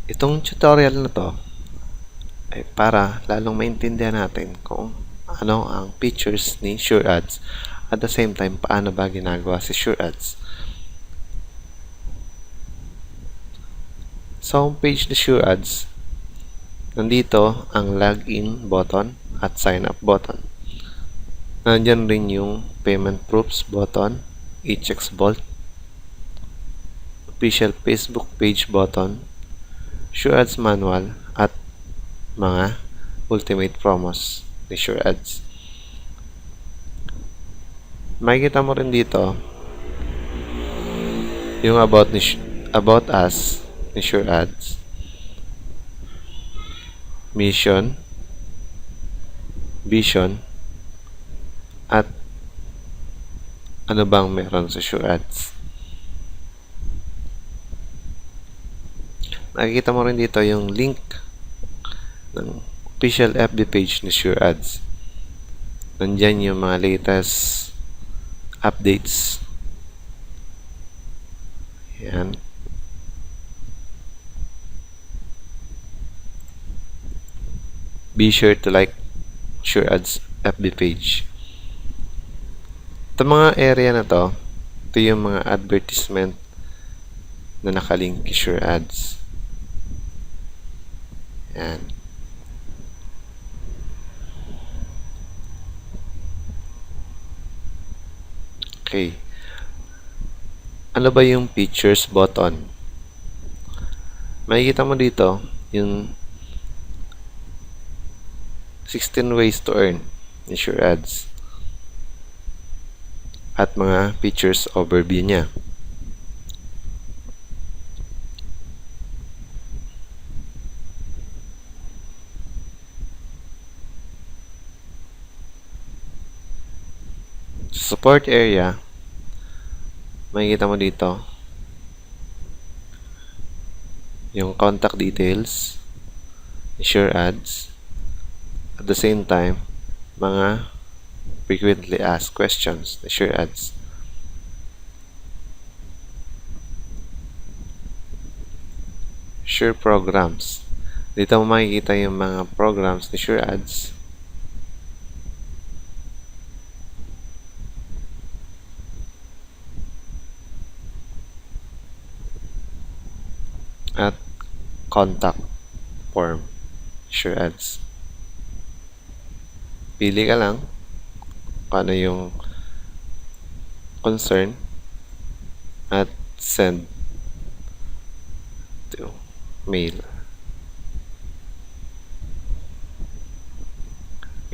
Itong tutorial na to ay para lalong maintindihan natin kung ano ang features ni SureAds at the same time paano ba ginagawa si SureAds. Sa homepage ni SureAds, nandito ang login button at sign up button. Nandyan rin yung payment proofs button, e-checks vault, official Facebook page button, SureAds manual at mga ultimate promos ni SureAds. Makikita mo rin dito yung about us ni SureAds, mission, vision, at ano bang meron sa SureAds. Nakikita mo rin dito yung link ng official FB page ni SureAds. Nandyan yung mga latest updates. Yan. Be sure to like SureAds FB page. Ito mga area na to, ito yung mga advertisement na nakalink kay SureAds. Yan. Okay. Ano ba yung features button? Makikita mo dito yung 16 ways to earn ni SureAds at mga features overview niya. Sa support area, makikita mo dito yung contact details ni SureAds, at the same time mga frequently asked questions ni SureAds. Sure programs, dito mo makikita yung mga programs ni SureAds. At contact form SureAds. Pili ka lang kung ano yung concern at send to mail.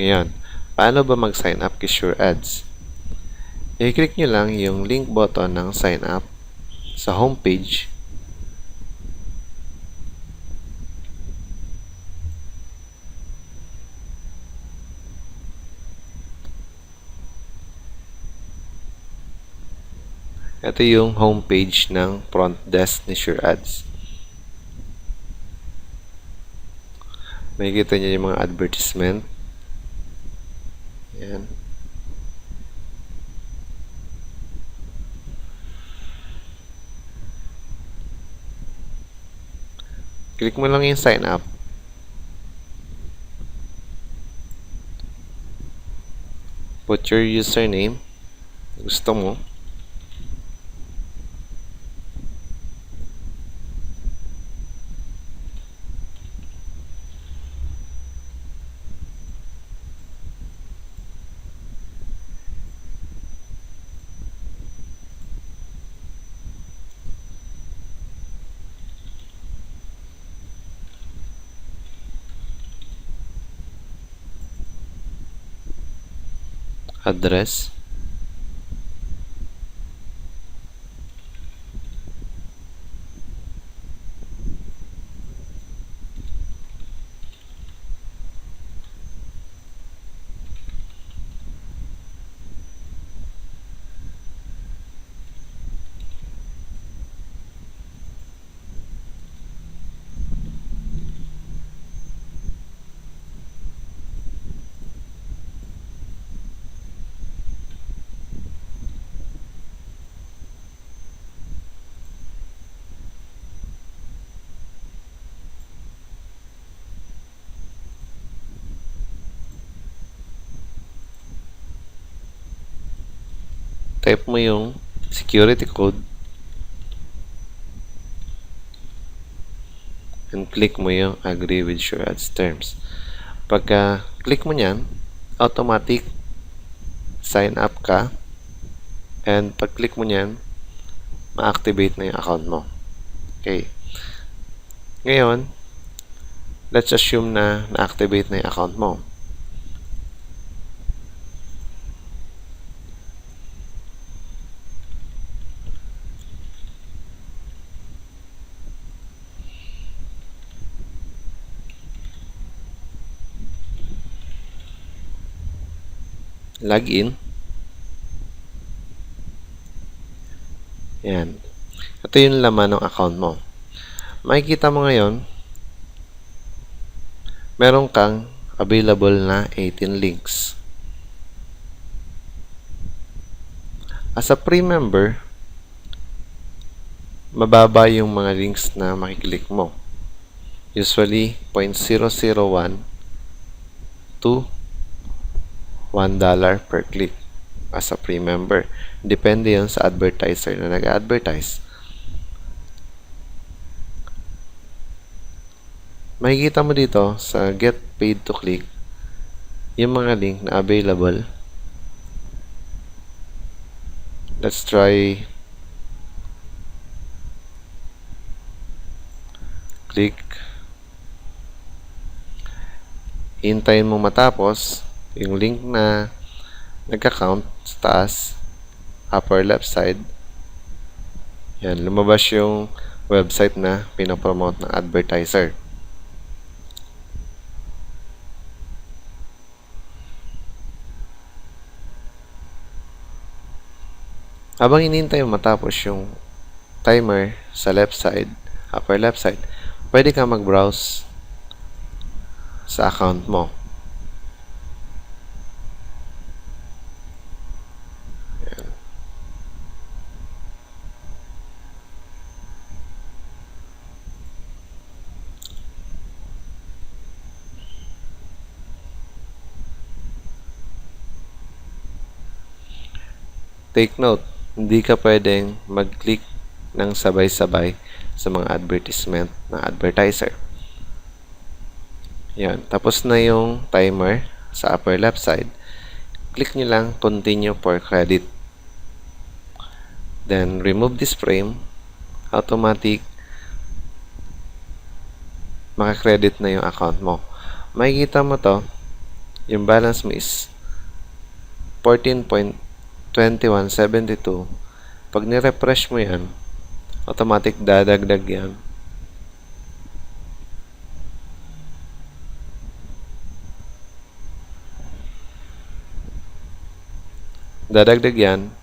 Ngayon, paano ba mag-sign up kay SureAds? I-click nyo lang yung link button ng sign up sa homepage. Ito yung homepage ng front desk ni SureAds. Makikita nyo yung mga advertisement. Yan. Click mo lang yung sign up. Put your username. Gusto mo. Address. type mo yung security code and click mo yung agree with SureAds terms. Pagka click mo nyan, automatic sign up ka, and pag click mo nyan, ma-activate na yung account mo. Okay. Ngayon, let's assume na na-activate na yung account mo. Login. Yan. Ito yung laman ng account mo. Makikita mo ngayon, meron kang available na 18 links. As a pre-member, mababa yung mga links na makiklik mo. Usually, 0.001 to $1 per click as a pre-member. Depende yun sa advertiser na nag-advertise. Makikita mo dito sa Get Paid to Click yung mga link na available. Let's try click. Hintayin mo matapos yung link na nagka-count sa taas, upper left side. Yan, lumabas yung website na pinapromote ng advertiser. Habang hinihintay mo matapos yung timer sa left side, upper left side, pwede kang mag-browse sa account mo. Ayan. Take note, hindi ka pwedeng mag-click ng sabay-sabay sa mga advertisement ng advertiser. Yan. Tapos na yung timer sa upper left side. Click nyo lang continue for credit. Then, remove this frame. Automatic maka-credit na yung account mo. Makikita mo to, yung balance mo is 14.2172. Pag ni-refresh mo yan, automatic dadagdag yan. Dadagdag yan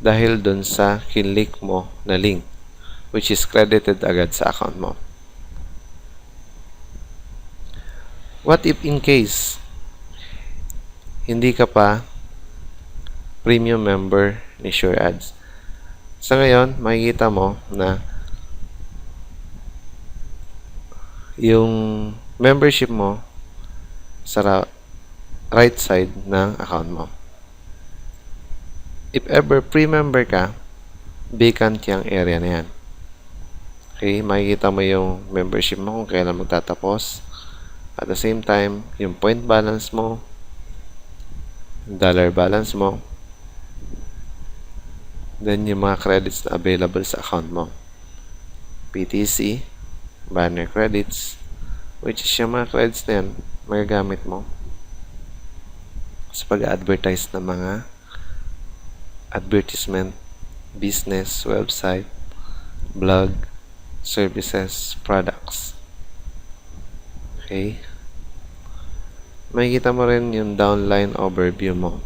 dahil dun sa kinlik mo na link, which is credited agad sa account mo. What if in case hindi ka pa premium member ni SureAds? Sa ngayon, makikita mo na yung membership mo sa right side ng account mo. If ever pre-member ka, vacant yung area na yan. Okay, makikita mo yung membership mo kung kailan magtatapos. At the same time, yung point balance mo, dollar balance mo, then yung mga credits na available sa account mo. PTC, banner credits, which is yung mga credits na yan, magagamit mo sa pag-advertise ng mga advertisement, business, website, blog, services, products. Okay? Makikita mo rin yung downline overview mo.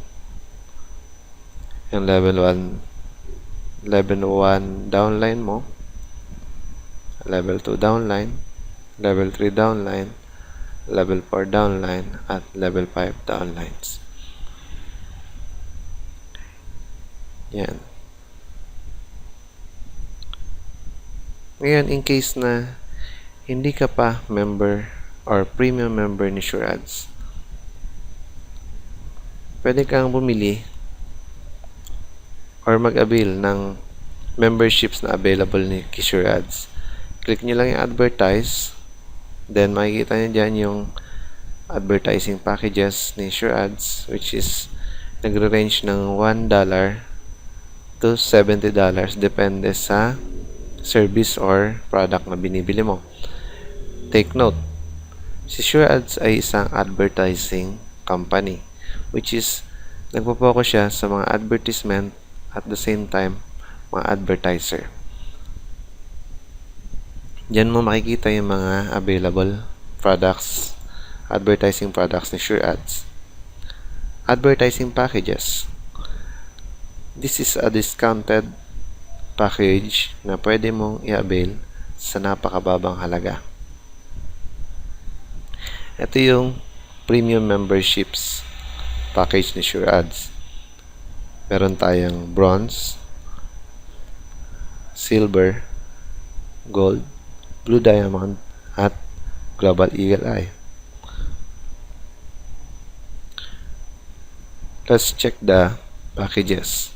Yung level 1 downline mo, level 2 downline, level 3 downline, level 4 downline, at level 5 downlines. Yan. Ngayon, in case na hindi ka pa member or premium member ni SureAds, pwede kang bumili or mag-avail ng memberships na available ni Sure Ads. Click nyo lang yung advertise, then makikita nyo dyan yung advertising packages ni Sure Ads, which is nagre-range ng $1 to $70 depende sa service or product na binibili mo. Take note, si Sure Ads ay isang advertising company, which is nagpo-focus siya sa mga advertisement at the same time mga advertiser. Diyan mo makikita yung mga available products, advertising products ni Sure Ads. Advertising packages. This is a discounted package na pwede mong i-avail sa napakababang halaga. Ito yung premium memberships package ni Sure Ads. Meron tayong bronze, silver, gold, blue diamond, at global eagle eye. Let's check the packages.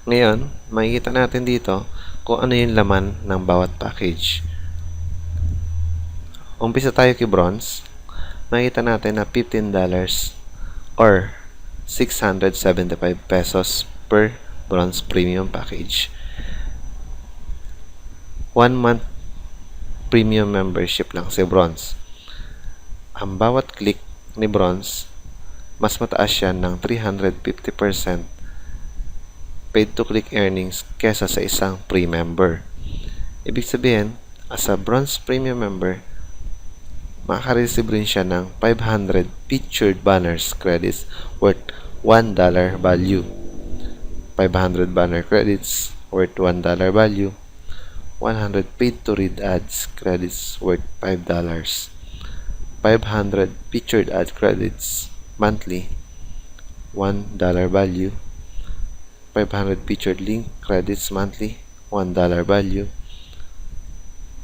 Ngayon, makikita natin dito kung ano yung laman ng bawat package. Umpisa tayo kay bronze. Makikita natin na $15 or 675 pesos per bronze premium package. 1 month premium membership lang si bronze. Ang bawat click ni bronze, mas mataas siya ng 350% paid to click earnings kesa sa isang pre-member. Ibig sabihin, as a bronze premium member, makaka-receive rin siya ng 500 featured banners credits worth $1 value. 500 banner credits worth $1 value. 100 paid to read ads credits worth $5. 500 featured ad credits monthly, $1 value. 500 featured link credits monthly, $1 value.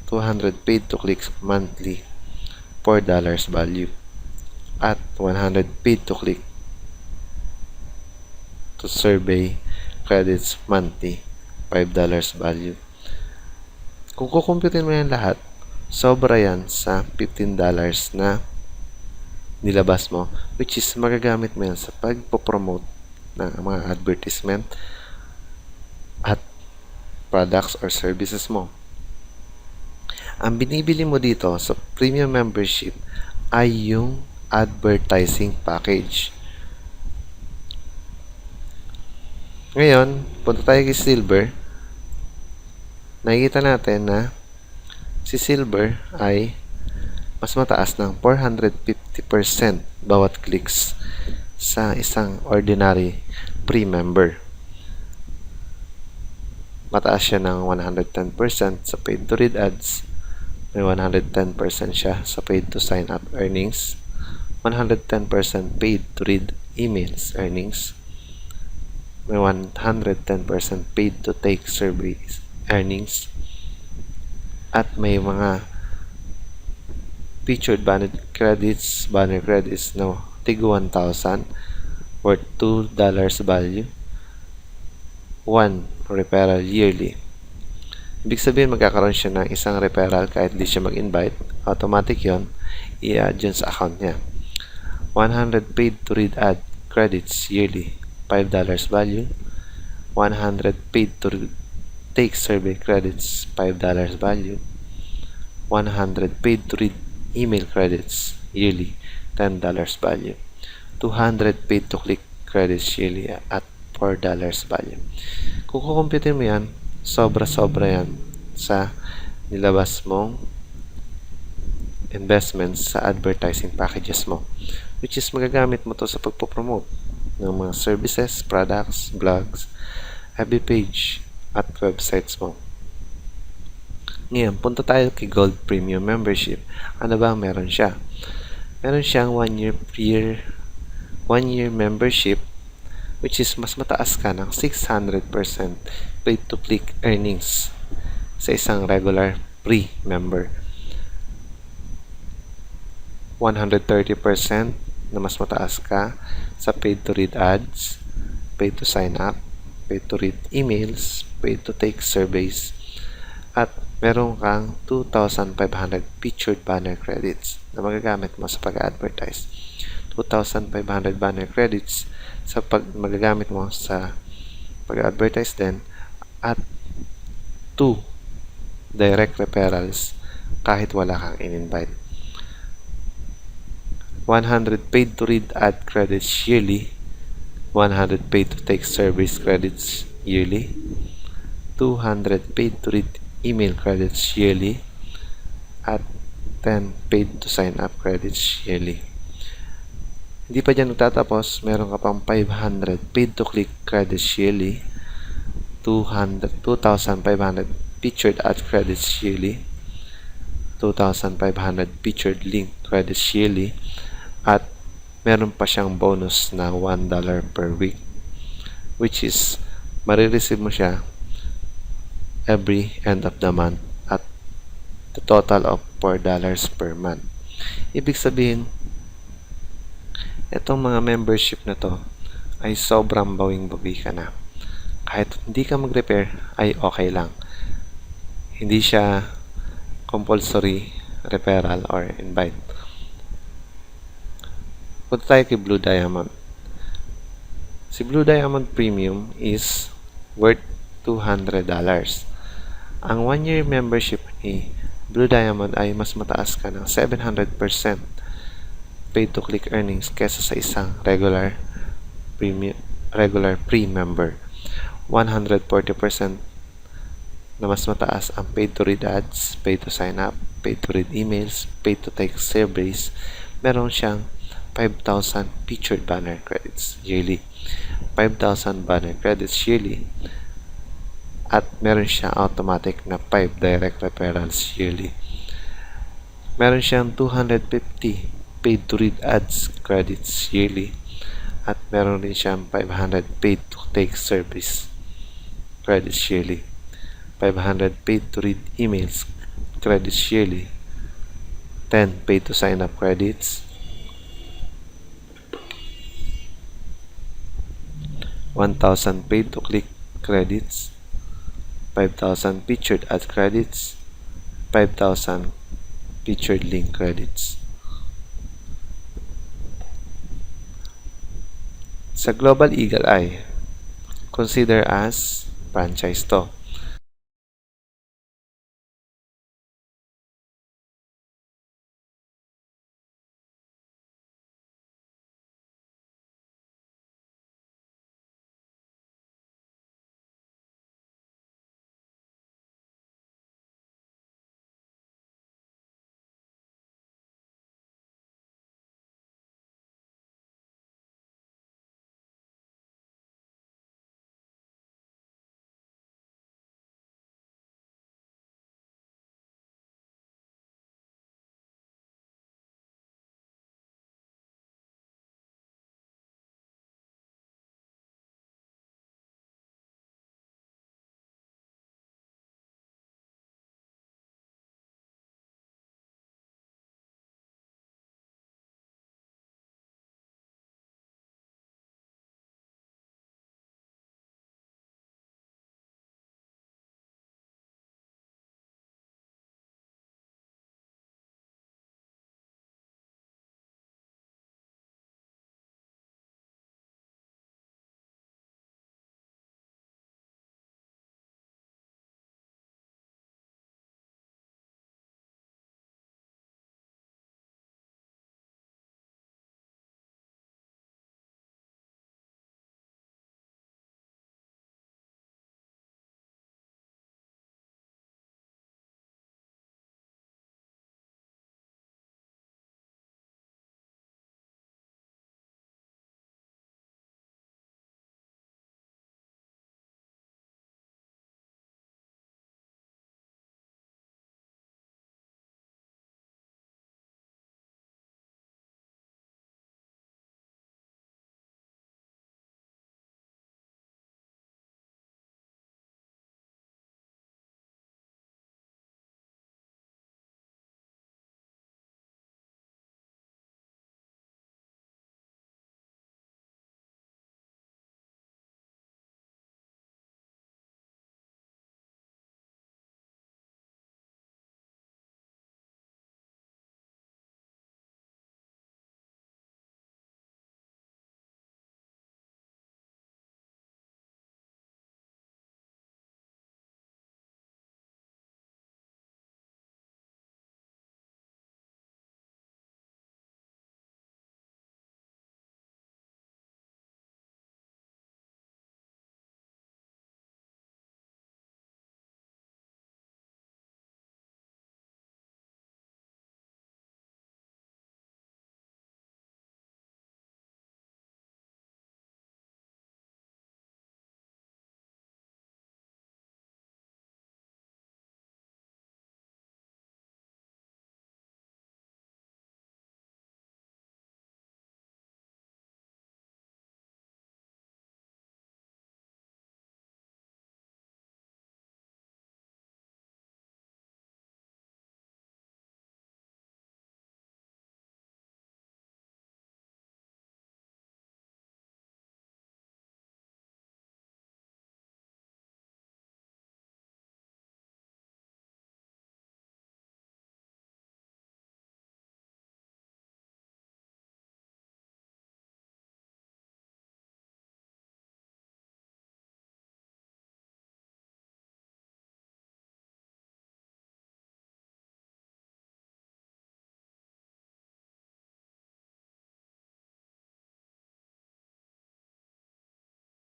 200 paid to clicks monthly, $4 value. At 100 paid to click to survey credits monthly, $5 value. Kung kukumputin mo yan lahat, sobra yan sa $15 na nilabas mo, which is magagamit mo yan sa pagpopromote ng mga advertisement at products or services mo. Ang binibili mo dito sa premium membership ay yung advertising package. Ngayon, punta tayo kay silver. Nakikita natin na si silver ay mas mataas ng 450% bawat clicks sa isang ordinary pre-member. Mataas siya ng 110% sa paid to read ads. May 110% siya sa paid to sign up earnings. 110% paid to read emails earnings. May 110% paid to take surveys earnings. At may mga featured banner credits no tigo 1,000 worth $2 value. 1 referral yearly. Ibig sabihin magkakaroon siya ng isang referral kahit di siya mag-invite. Automatic yon, i-add yun sa account niya. 100 paid to read ad credits yearly, $5 value. 100 paid to take survey credits, $5 value. 100 paid to read email credits yearly, $10 value. 200 paid to click credits yearly at $4 value. Kung kukumpitin mo yan, sobra-sobra yan sa nilabas mong investments sa advertising packages mo, which is magagamit mo to sa pagpopromote ng mga services, products, blogs, FB page, at websites mo. Ngayon, punta tayo kay Gold Premium Membership. Ano ba meron siya? Meron siyang 1 year membership, which is mas mataas ka ng 600% paid to click earnings sa isang regular pre-member. 130% na mas mataas ka sa paid to read ads pay to sign up, pay to read emails, pay to take surveys, at meron kang 2,500 featured banner credits na magagamit mo sa pag-advertise. 2,500 banner credits sa magagamit mo sa pag-advertise din, at 2 direct referrals kahit wala kang in-invite. 100 paid to read ad credits yearly, 100 paid to take surveys credits yearly, 200 paid to read email credits yearly, at 10 paid to sign up credits yearly. Hindi pa dyan nagtatapos, meron ka pang 500 paid to click credits yearly, 2,500 featured ad credits yearly, 2,500 featured link credits yearly, at meron pa siyang bonus na $1 per week, which is marireceive mo siya every end of the month at the total of $4 per month. Ibig sabihin, itong mga membership na to ay sobrang bawing-bawi ka na. Kahit hindi ka mag-repair ay okay lang. Hindi siya compulsory referral or invite. Punta tayo kay Blue Diamond. Si Blue Diamond Premium is worth $200. Ang 1-year membership ni Blue Diamond ay mas mataas ka ng 700% pay-to-click earnings kesa sa isang regular pre-member. 140% na mas mataas ang pay-to-read ads, pay-to-sign up, pay-to-read emails, pay-to-take surveys. Meron siyang 5,000 featured banner credits yearly, 5,000 banner credits yearly, at meron siyang automatic na 5 direct referrals yearly. Meron siyang 250 paid to read ads credits yearly, at meron rin siyang 500 paid to take service credits yearly, 500 paid to read emails credits yearly, 10 paid to sign up credits, 1,000 paid to click credits, 5,000 featured ad credits, 5,000 featured link credits. Sa Global Eagle Eye, consider as franchise to.